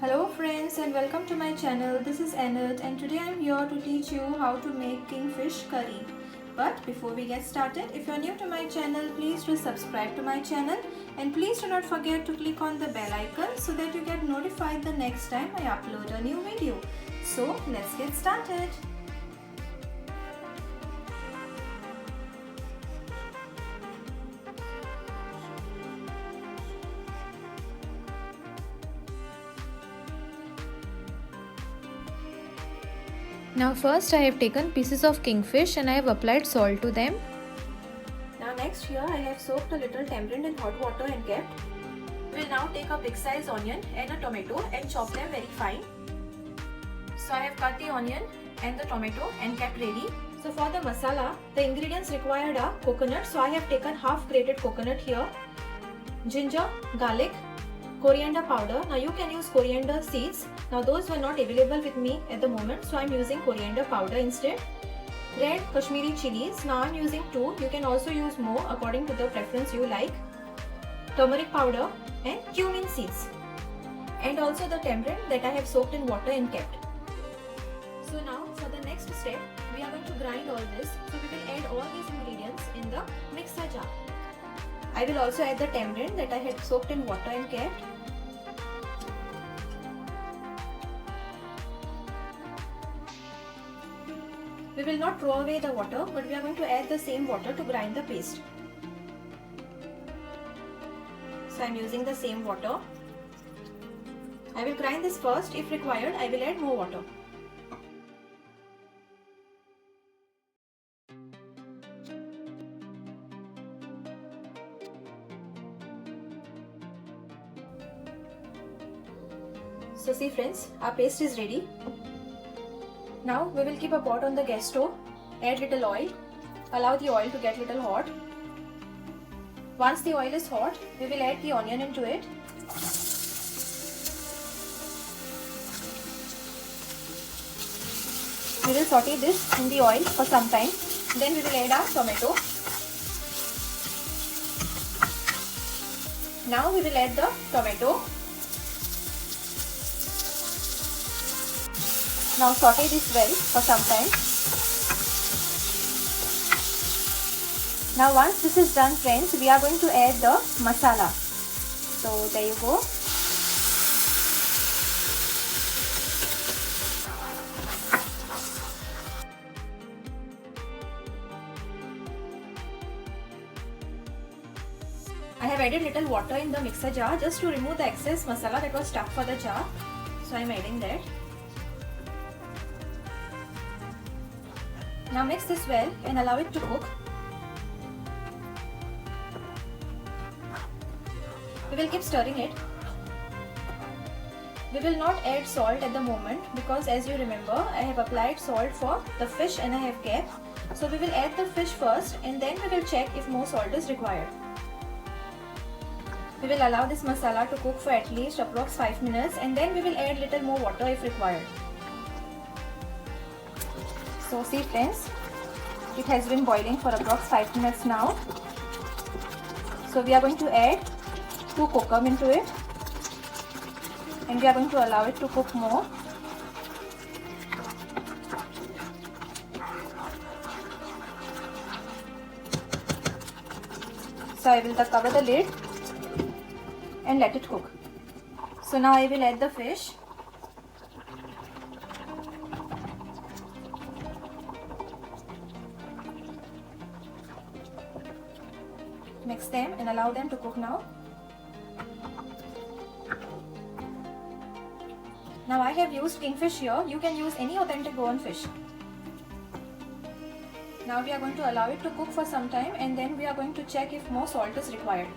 Hello friends and welcome to my channel. This is Anat and today I am here to teach you how to make kingfish curry. But before we get started, if you are new to my channel, please do subscribe to my channel and please do not forget to click on the bell icon so that you get notified the next time I upload a new video. So let's get started. Now first I have taken pieces of kingfish and I have applied salt to them. Now next here I have soaked a little tamarind in hot water and kept. We will now take a big size onion and a tomato and chop them very fine. So I have cut the onion and the tomato and kept ready. So for the masala, the ingredients required are coconut. So I have taken half grated coconut here, ginger, garlic, coriander powder. Now you can use coriander seeds. Now those were not available with me at the moment, so I am using coriander powder instead. Red Kashmiri chilies. Now I am using 2. You can also use more according to the preference you like. Turmeric powder and cumin seeds. And also the tamarind that I have soaked in water and kept. So now for the next step, we are going to grind all this. So we will add all these ingredients in the mixer jar. I will also add the tamarind that I had soaked in water and kept. We will not throw away the water, but we are going to add the same water to grind the paste. So I am using the same water. I will grind this first. If required, I will add more water. So see friends, our paste is ready. Now we will keep a pot on the gas stove, add little oil, allow the oil to get little hot. Once the oil is hot, we will add the onion into it. We will saute this in the oil for some time. Then we will add our tomato. Now we will add the tomato. Now saute this well for some time. Now once this is done friends, we are going to add the masala. So there you go. I have added little water in the mixer jar just to remove the excess masala that was stuck for the jar. So I am adding that. Now mix this well and allow it to cook. We will keep stirring it. We will not add salt at the moment because as you remember, I have applied salt for the fish and I have kept. So we will add the fish first and then we will check if more salt is required. We will allow this masala to cook for at least approx 5 minutes and then we will add little more water if required. So see friends, it has been boiling for approx 5 minutes now. So we are going to add 2 kokum into it and we are going to allow it to cook more. So I will cover the lid and let it cook. So now I will add the fish. Mix them and allow them to cook now. Now I have used kingfish here. You can use any authentic Goan fish. Now we are going to allow it to cook for some time and then we are going to check if more salt is required.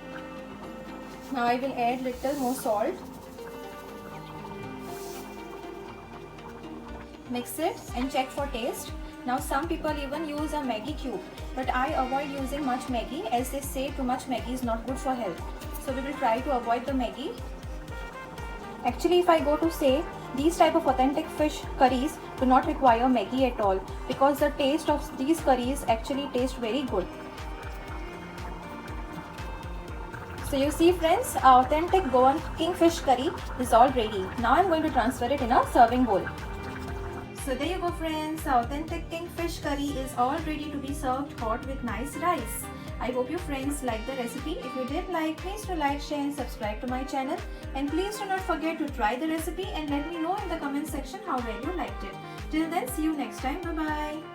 Now I will add little more salt. Mix it and check for taste. Now some people even use a Maggi cube, but I avoid using much Maggi as they say too much Maggi is not good for health. So we will try to avoid the Maggi. Actually, if I go to say, these type of authentic fish curries do not require Maggi at all because the taste of these curries actually taste very good. So you see friends, our authentic Goan kingfish curry is all ready. Now I'm going to transfer it in a serving bowl. So there you go friends, our authentic kingfish curry is all ready to be served hot with nice rice. I hope you friends like the recipe. If you did like, please do like, share and subscribe to my channel. And please do not forget to try the recipe and let me know in the comment section how well you liked it. Till then, see you next time. Bye bye.